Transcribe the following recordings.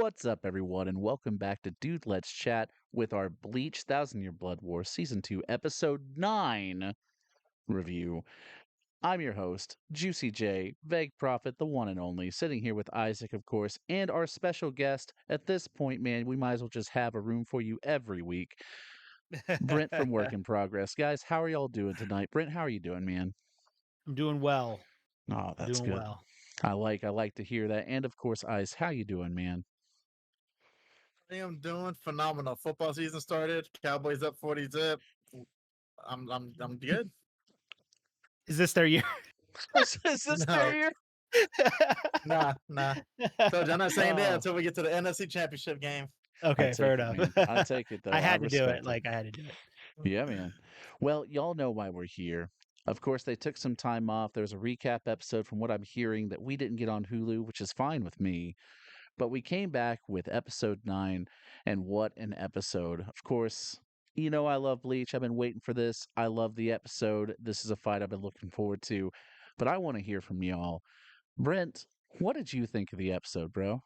What's up, everyone, and welcome back to Dude Let's Chat with our Bleach Thousand Year Blood War Season 2, Episode 9 review. I'm your host, Juicy J, Vague Prophet, the one and only, sitting here with Isaac, of course, and our special guest. At this point, man, we might as well just have a room for you every week. Brent from Work in Progress. Guys, how are y'all doing tonight? Brent, how are you doing, man? I'm doing well. Oh, that's Doing good. well. I like to hear that. And of course, Ice, how you doing, man? I am doing phenomenal. Football season started. Cowboys up 40-zip. I'm good. Is this their year? Is this No. their year? Nah. So I'm not saying that until we get to the NFC Championship game. Okay, fair it, enough. man. I take it though. I had to do respect it. Like I had to do it. Yeah, man. Well, y'all know why we're here. Of course, they took some time off. There was a recap episode from what I'm hearing that we didn't get on Hulu, which is fine with me. But we came back with episode 9, and what an episode. Of course, you know I love Bleach. I've been waiting for this. I love the episode. This is a fight I've been looking forward to. But I want to hear from y'all. Brent, what did you think of the episode, bro?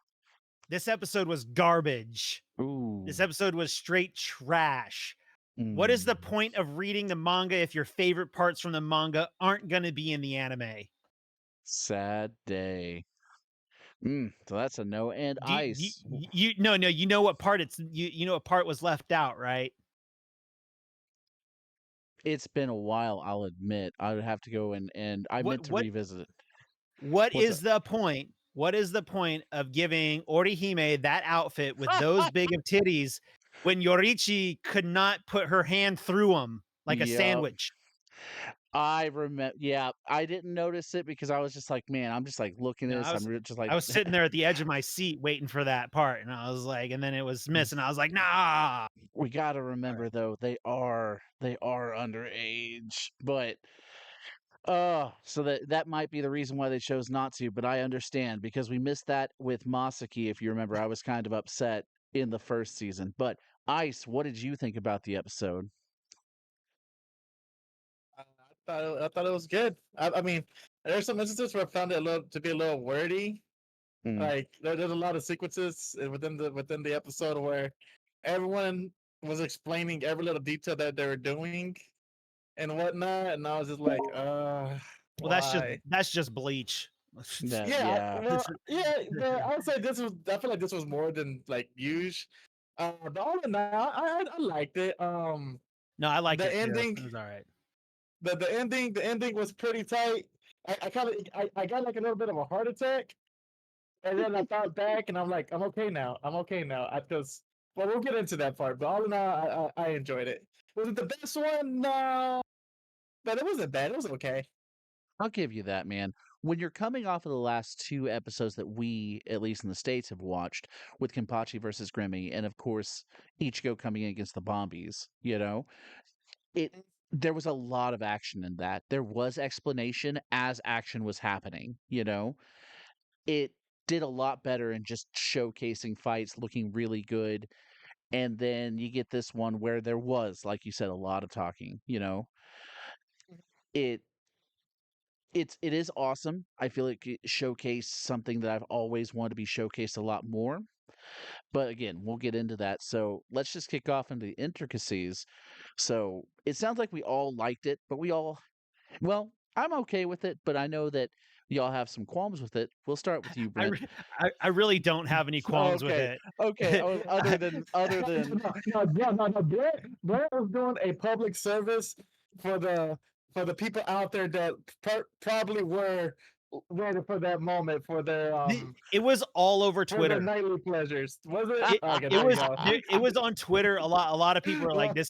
This episode was garbage. Ooh. This episode was straight trash. What is the point of reading the manga if your favorite parts from the manga aren't going to be in the anime? Sad day. So that's a no. And Ice. You know what part you know what part was left out, right? It's been a while, I'll admit. I would have to go and I meant to revisit it. What is the point? What is the point of giving Orihime that outfit with those big of titties when Yorichi could not put her hand through them like a sandwich? I remember. Yeah, I didn't notice it because I was just like, man, I'm just like looking at this. I'm just like, I was sitting there at the edge of my seat waiting for that part, and I was like, and then it was missing. I was like, nah. We got to remember though, they are underage, but so that might be the reason why they chose not to, but I understand because we missed that with Masaki. If you remember, I was kind of upset in the first season. But Ice, what did you think about the episode? I thought it was good. I mean, there's some instances where I found it to be a little wordy. Like there's a lot of sequences within the episode where everyone was explaining every little detail that they were doing and whatnot, and I was just like, well, why? that's just Bleach. But I would say I feel like this was more than like huge. But all in all, I liked it. No, I liked the it ending. It was all right. The ending was pretty tight. I got like a little bit of a heart attack, and then I thought back, and I'm like, I'm okay now. Because we'll get into that part. But all in all, I enjoyed it. Was it the best one? No, but it wasn't bad. It was okay. I'll give you that, man. When you're coming off of the last 2 episodes that we, at least in the States, have watched with Kenpachi versus Grimmy, and of course, Ichigo coming in against the Bombies, there was a lot of action in that. There was explanation as action was happening, It did a lot better in just showcasing fights, looking really good. And then you get this one where there was, like you said, a lot of talking, It is awesome. I feel like it showcased something that I've always wanted to be showcased a lot more. But again, we'll get into that. So let's just kick off into the intricacies. So it sounds like we all liked it, but I'm okay with it, but I know that y'all have some qualms with it. We'll start with you, Brent. I really don't have any qualms with it. Okay. Other than Brett was doing a public service for the people out there that probably were ready for that moment for their it was all over Twitter. For their nightly pleasures. Was it? It was on Twitter. A lot of people were like, this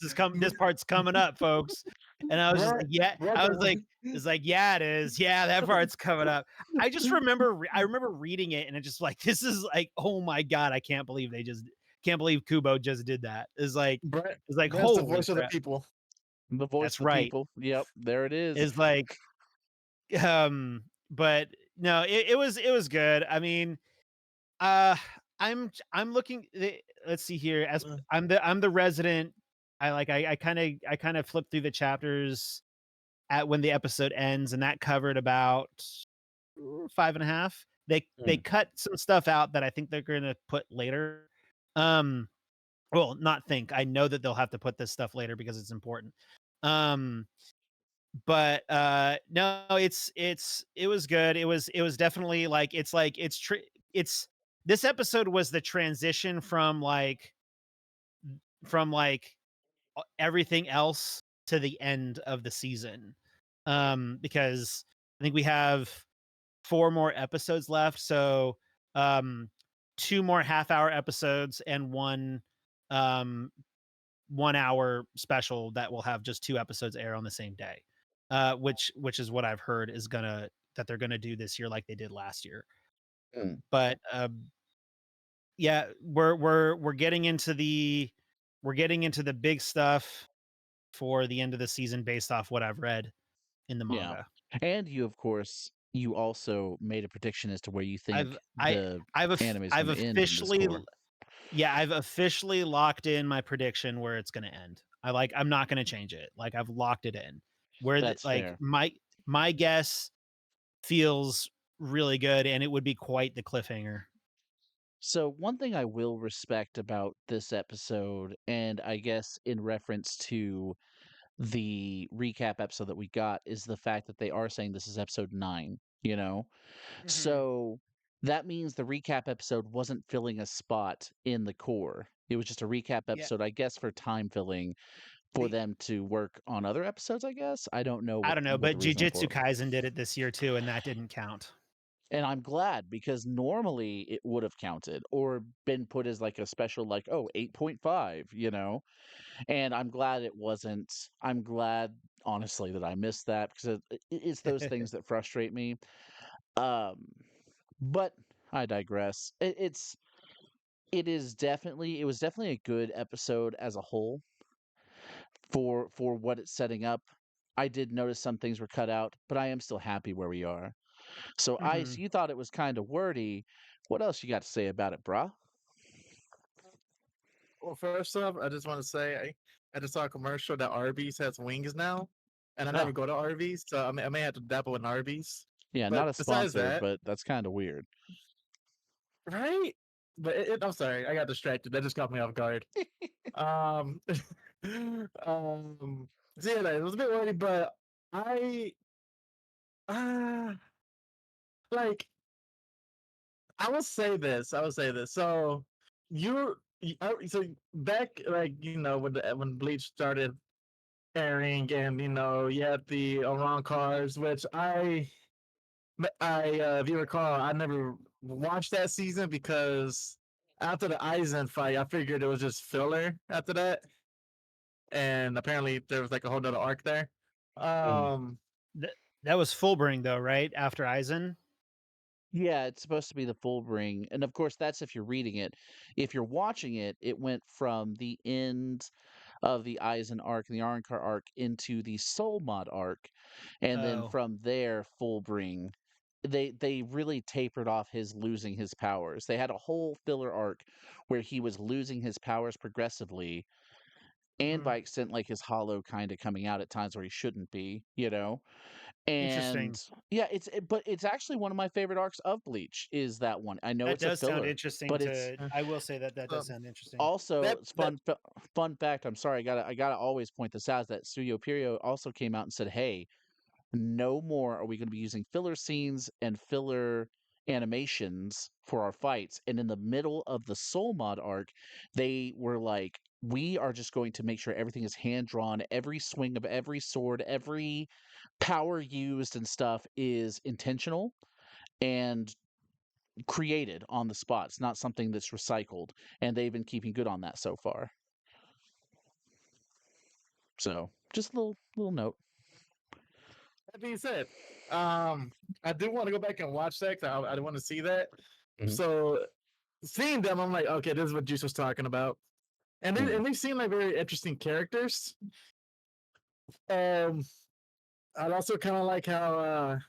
part's coming up, folks. And I was just like, yeah. I was like, it's like, yeah, it is. Yeah, that part's coming up. I just remember reading it, and it's just like, this is like, oh my god, I can't believe Kubo just did that. It's like holy the voice of the people. The voice of the people. Yep, there it is. It's like, but no, it was good. I mean, I'm looking. Let's see here. As I'm the resident. I kind of flip through the chapters at when the episode ends, and that covered about 5.5. They cut some stuff out that I think they're gonna put later. Well, not think. I know that they'll have to put this stuff later because it's important. But no, it was good. It was definitely it's this episode was the transition from everything else to the end of the season. Because I think we have 4 more episodes left, so 2 more half-hour episodes and um 1 hour special that will have just 2 episodes air on the same day. Which is what I've heard that they're gonna do this year like they did last year. Mm. But yeah, we're getting into the big stuff for the end of the season based off what I've read in the Yeah. manga. And you, of course, you also made a prediction as to where you think I've I the I've anime is I've going to end in this officially core. yeah, I've officially locked in my prediction where it's gonna end. I'm not gonna change it. Like, I've locked it in. That's fair. My guess feels really good, and it would be quite the cliffhanger. So, one thing I will respect about this episode, and I guess in reference to the recap episode that we got, is the fact that they are saying this is episode 9, you know? Mhm. So, that means the recap episode wasn't filling a spot in the core. It was just a recap Yeah. episode, I guess, for time filling for The them to work on other episodes, I guess. I don't know I don't know, what but the reason for Jujutsu it was. Kaisen did it this year too, and that didn't count. And I'm glad because normally it would have counted or been put as like a special, like, oh, 8.5, you know? And I'm glad it wasn't. I'm glad, honestly, that I missed that because it's those things that frustrate me. Um, but I digress. It was definitely a good episode as a whole for what it's setting up. I did notice some things were cut out, but I am still happy where we are. So, Ice, Mhm. you thought it was kind of wordy. What else you got to say about it, brah? Well, first off, I just want to say I just saw a commercial that Arby's has wings now, and I never Oh, go to Arby's, so I may have to dabble in Arby's. yeah, not But a besides sponsor, that, but that's kind of weird. right? But I'm sorry, I got distracted. That just caught me off guard. Um, so yeah, it was a bit wordy, but I, uh, like, I will say this. I will say this. So so back, like, when Bleach started airing, and you had the Oran cars, which if you recall, I never watched that season because after the Aizen fight, I figured it was just filler after that, and apparently there was like a whole nother arc there. Mm. Um, That was Fullbring though, right? After Aizen? Yeah, it's supposed to be the full bring. And of course, that's if you're reading it. If you're watching it, it went from the end of the Eisen arc and the Arrancar arc into the Soul Mod arc. And then Oh, from there, full bring. They really tapered off his losing his powers. They had a whole filler arc where he was losing his powers progressively, and mhm. by extent, like his hollow kind of coming out at times where he shouldn't be, you know? And interesting. yeah, but it's actually one of my favorite arcs of Bleach is that one. I know That it's a does sound filler, interesting but it's to Uh, I will say that So does sound interesting. also that it's that fun fact. I'm sorry, I gotta always point this out, is that Studio Pierrot also came out and said, "Hey, no more are we going to be using filler scenes and filler animations for our fights." And in the middle of the Soul Mod arc, they were like, "We are just going to make sure everything is hand drawn. Every swing of every sword, every power used and stuff is intentional and created on the spot. It's not something that's recycled." And they've been keeping good on that so far. So, just a little note. that being said, I do want to go back and watch that 'cause I want to see that. Mhm. So seeing them, I'm like, okay, this is what Juice was talking about, and Mm. they seem like very interesting characters. Um, I'd also kind of like how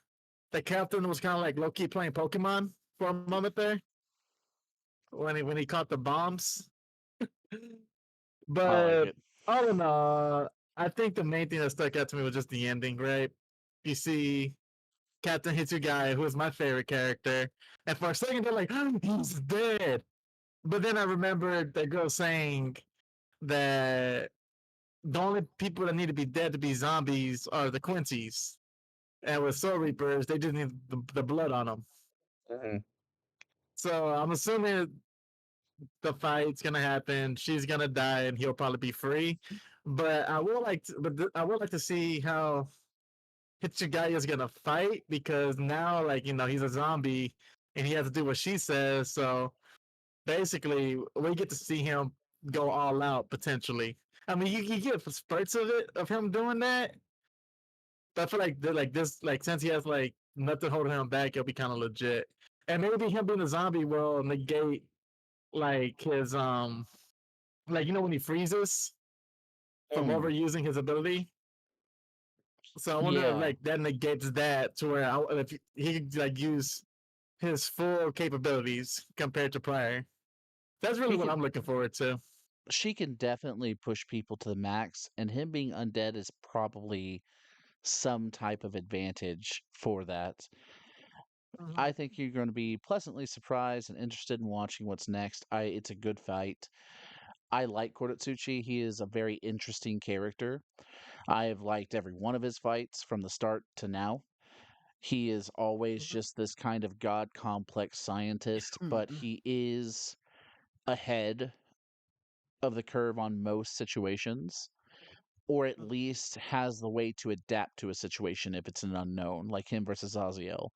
the captain was kind of like low key playing Pokemon for a moment there when he caught the bombs. I like But it. all in all, I think the main thing that stuck out to me was just the ending, right? You see Captain Hitsugai, who is my favorite character. And for a second, they're like, oh, he's dead. But then I remembered the girl saying that the only people that need to be dead to be zombies are the Quincy's. And with Soul Reapers, they just need the blood on them. Mhm. So I'm assuming the fight's gonna happen. She's gonna die, and he'll probably be free. But I would like to see how Hitsugai is gonna fight because now, like he's a zombie and he has to do what she says. So basically, we get to see him go all out potentially. I mean, you get spurts of it of him doing that. But I feel like since he has like nothing holding him back, it'll be kind of legit. And maybe him being a zombie will negate like his like when he freezes from Mm. overusing his ability. So I wonder if Yeah. like that negates that to where if he could like use his full capabilities compared to prior. That's really He what can I'm looking forward to. she can definitely push people to the max, and him being undead is probably some type of advantage for that. I Mhm. think you're going to be pleasantly surprised and interested in watching what's next. It's a good fight. I like Kurotsuchi. He is a very interesting character. I have liked every one of his fights from the start to now. He is always Mhm. just this kind of god complex scientist, but he is ahead of the curve on most situations, or at least has the way to adapt to a situation if it's an unknown, like him versus Aziel.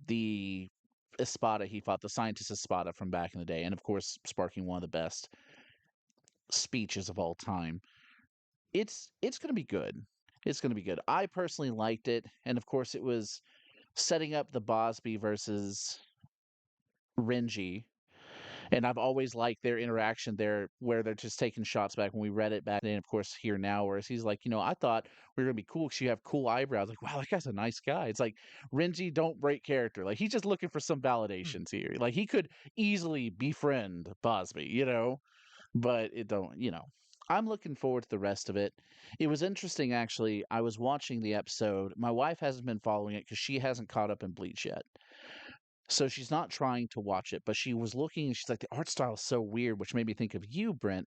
The Espada he fought, the scientist Espada from back in the day, and of course, sparking one of the best speeches of all time. It's going to be good. It's going to be good. I personally liked it, and of course, it was setting up the Bosby versus Renji. And I've always liked their interaction there, where they're just taking shots back when we read it back then, of course, here now, whereas he's like, I thought we were gonna be cool because you have cool eyebrows. Like, wow, that guy's a nice guy. It's like Renji don't break character. Like he's just looking for some validations here. Like he could easily befriend Bosby, but it don't. I'm looking forward to the rest of it. It was interesting actually. I was watching the episode. My wife hasn't been following it because she hasn't caught up in Bleach yet. So she's not trying to watch it, but she was looking and she's like, the art style is so weird, which made me think of you, Brent.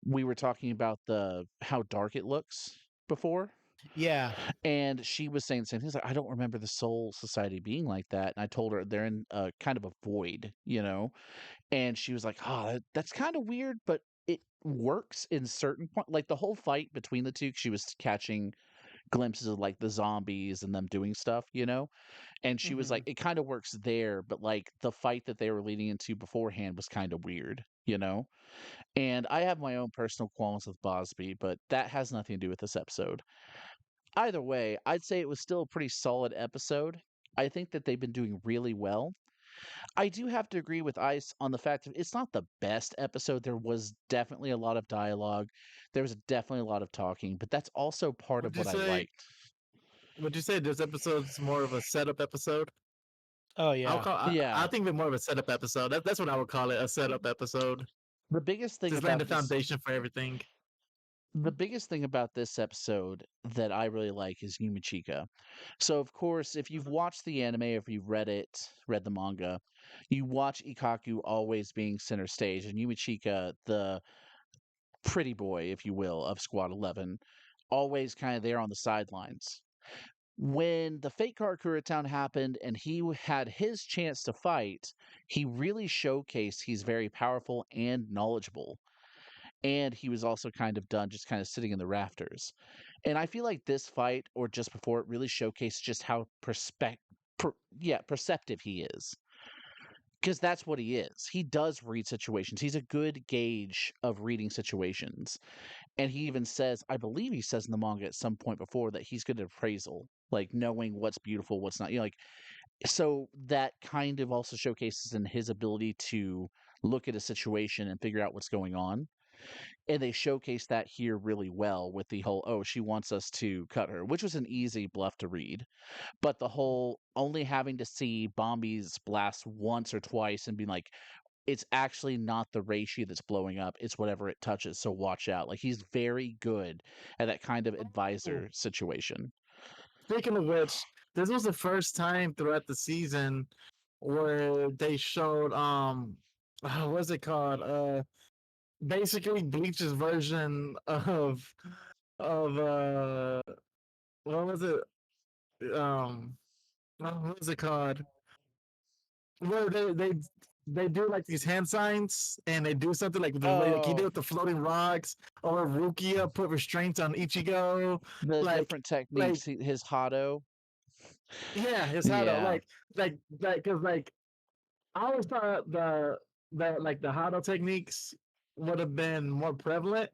We were talking about the how dark it looks before. Yeah. And she was saying the same thing. She's like, I don't remember the Soul Society being like that. And I told her they're in a kind of a void. And she was like, oh, that's kind of weird, but it works in certain point. Like the whole fight between the two, she was catching glimpses of like the zombies and them doing stuff. And she was like, Mhm. it kind of works there, but like the fight that they were leading into beforehand was kind of weird. And I have my own personal qualms with Bosby, but that has nothing to do with this episode. Either way, I'd say it was still a pretty solid episode. I think that they've been doing really well. I do have to agree with Ice on the fact that it's not the best episode. There was definitely a lot of dialogue. There was definitely a lot of talking, but that's also part of Would you what I say? liked. Would you say this episode's more of a setup episode? Oh I'll yeah. call. I Yeah. think of it more of a setup episode. That's what I would call it, a setup episode. The biggest thing Just laying about the this foundation for everything. The biggest thing about this episode that I really like is Yumichika. So, of course, if you've Mhm. watched the anime, or if you've read the manga, you watch Ikaku always being center stage, and Yumichika, the pretty boy, if you will, of Squad 11, always kind of there on the sidelines. When the Fate Car Town happened and he had his chance to fight, he really showcased he's very powerful and knowledgeable, and he was also kind of done just kind of sitting in the rafters. And I feel like this fight or just before it really showcased just how perceptive he is. Because that's what he is. He does read situations. He's a good gauge of reading situations. And he even says, I believe he says in the manga at some point before that he's good at appraisal, like knowing what's beautiful, what's not. Like so that kind of also showcases in his ability to look at a situation and figure out what's going on, and they showcase that here really well with the whole, oh, she wants us to cut her, which was an easy bluff to read. But the whole only having to see Bombi's blast once or twice and being like, it's actually not the reishi that's blowing up, it's whatever it touches, so watch out. Like he's very good at that kind of Oh, advisor situation. speaking of which, this was the first time throughout the season where they showed what's it called? Basically Bleach's version of what was it? What was it called? Where they do like these hand signs and they do something like the way like he did with the floating rocks, or Rukia put restraints on Ichigo, the like different like techniques, his Hado. yeah, his Hado, Yeah, because like I always thought the like the Hado techniques would have been more prevalent,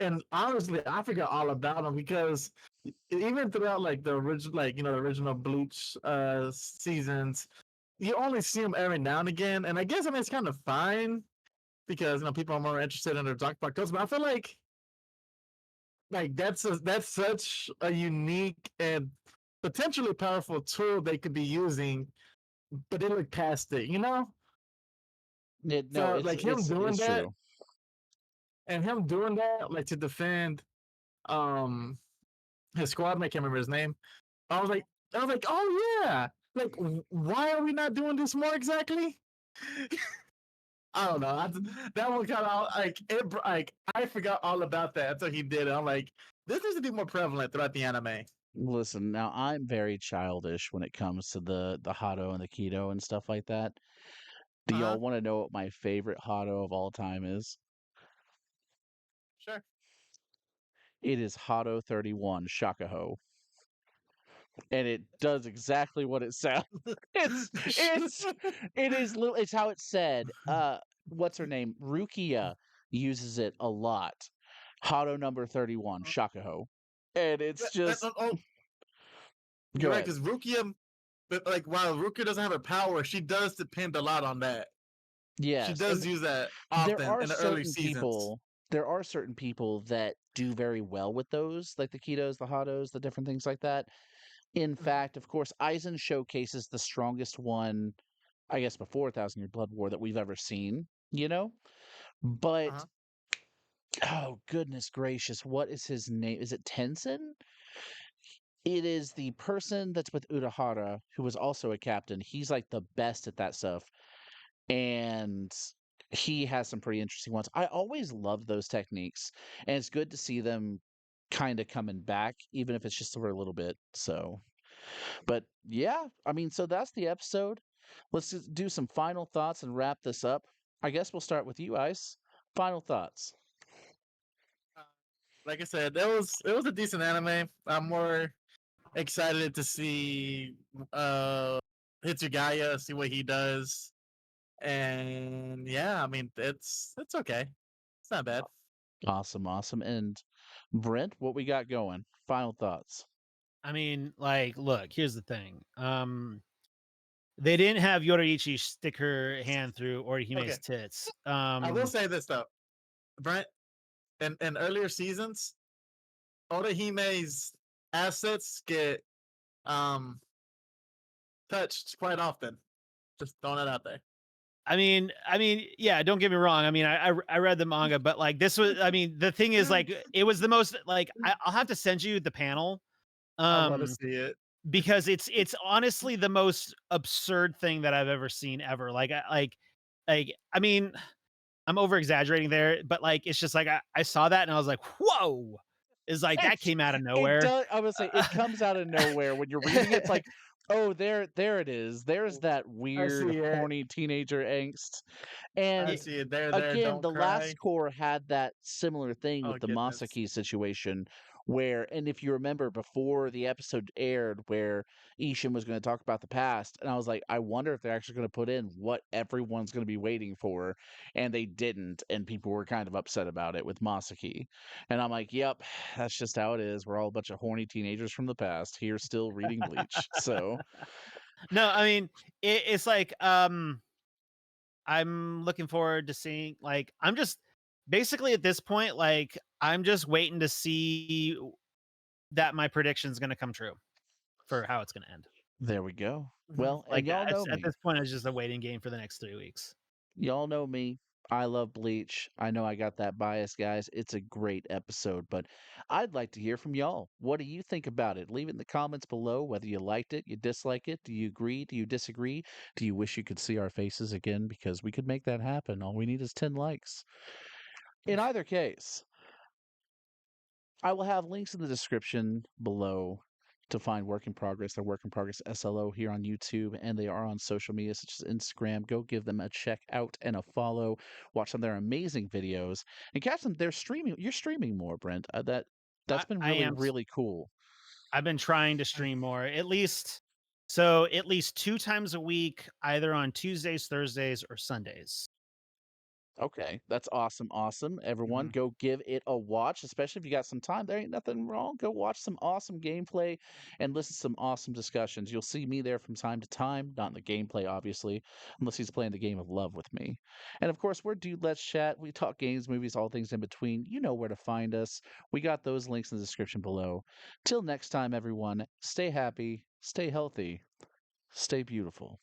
and honestly, I forgot all about them because even throughout like the original, like the original Bleach seasons, you only see them every now and again, and I guess I mean it's kind of fine because people are more interested in their Dark Park. But I feel like that's such a unique and potentially powerful tool they could be using, but they look past it, no, So like him doing it's that true. and him doing that, like to defend um his squad, I can't remember his name. I was like, oh yeah, like why are we not doing this more exactly? I don't know. That one kind of like it. Like I forgot all about that until he did it. I'm like, this needs to be more prevalent throughout the anime. Listen, now I'm very childish when it comes to the Hado and the Keto and stuff like that. Do Uh huh. y'all want to know what my favorite Hado of all time is? Sure. It is Hado 31 Shakaho. And it does exactly what it sounds. It's it is it's how it's said. What's her name? Rukia uses it a lot. Hado number 31 Shakaho. And it's just oh, go you're right, ahead. because Rukia, but like while Rukia doesn't have a power, she does depend a lot on that. She Yes, does and use that there often are in the early certain seasons. people there are certain people that do very well with those, like the ketos, the Hados, the different things like that. In fact, of course, Aizen showcases the strongest one, I guess, before Thousand Year Blood War that we've ever seen, you know? Uh But huh. oh goodness gracious, what is his name? Is it Tenzin? It is the person that's with Urahara, who was also a captain. He's like the best at that stuff. And he has some pretty interesting ones. I always love those techniques, and it's good to see them kind of coming back, even if it's just for a little bit. So, but yeah, I mean, so that's the episode. Let's just do some final thoughts and wrap this up. I guess we'll start with you, Ice. Final thoughts. Like I said, it was a decent anime. I'm more excited to see Hitsugaya, see what he does. And yeah, I mean it's okay. It's not bad. Awesome, awesome. And Brent, what we got going? Final thoughts. I mean, like, look, here's the thing. They didn't have Yoraichi stick her hand through Orihime's Okay. tits. I will say this though. Brent, in earlier seasons, Odahime's assets get um touched quite often. Just throwing it out there. I mean, yeah. Don't get me wrong. I mean, I read the manga, but like this was. I mean, the thing is, like, it was the most like I'll have to send you the panel, I want to um, see it. because it's honestly the most absurd thing that I've ever seen ever. Like I mean, I'm over exaggerating there, but like it's just like I saw that and I was like, whoa! Is like that came out of It nowhere. does. I would say it comes out of nowhere when you're reading it. It's like, oh, there it is. There's that I weird, see it. horny teenager angst. I And see it. There. again, Don't the last cry. Cour had that similar thing Oh with the goodness. Masaki situation, where, and if you remember before the episode aired, where Ishin was going to talk about the past, and I was like, I wonder if they're actually going to put in what everyone's going to be waiting for, and they didn't, and people were kind of upset about it with Masaki. And I'm like, yep, that's just how it is. We're all a bunch of horny teenagers from the past here still reading Bleach. So, No, I mean it's like I'm looking forward to seeing like I'm just basically at this point like I'm just waiting to see that my prediction is going to come true for how it's going to end. there we go. Mhm. Well, and Like y'all know at me. this point it's just a waiting game for the next 3 weeks. Y'all know me. I love Bleach. I know I got that bias, guys. It's a great episode, but I'd like to hear from y'all. What do you think about it? Leave it in the comments below whether you liked it, you dislike it, do you agree, do you disagree? Do you wish you could see our faces again? Because we could make that happen. All we need is 10 likes. In either case, I will have links in the description below to find Work in Progress. They're Work in Progress SLO here on YouTube, and they are on social media such as Instagram. Go give them a check out and a follow. Watch some of their amazing videos and catch them. They're streaming. You're streaming more, Brent. That's been I really am. really cool. I've been trying to stream more, at least 2 times a week, either on Tuesdays, Thursdays, or Sundays. Okay, that's awesome. Awesome. Everyone, Mhm. go give it a watch, especially if you got some time. There ain't nothing wrong. Go watch some awesome gameplay and listen to some awesome discussions. You'll see me there from time to time, not in the gameplay, obviously, unless he's playing the game of love with me. And of course, we're Dude Let's Chat. We talk games, movies, all things in between. You know where to find us. We got those links in the description below. Till next time, everyone, stay happy, stay healthy, stay beautiful.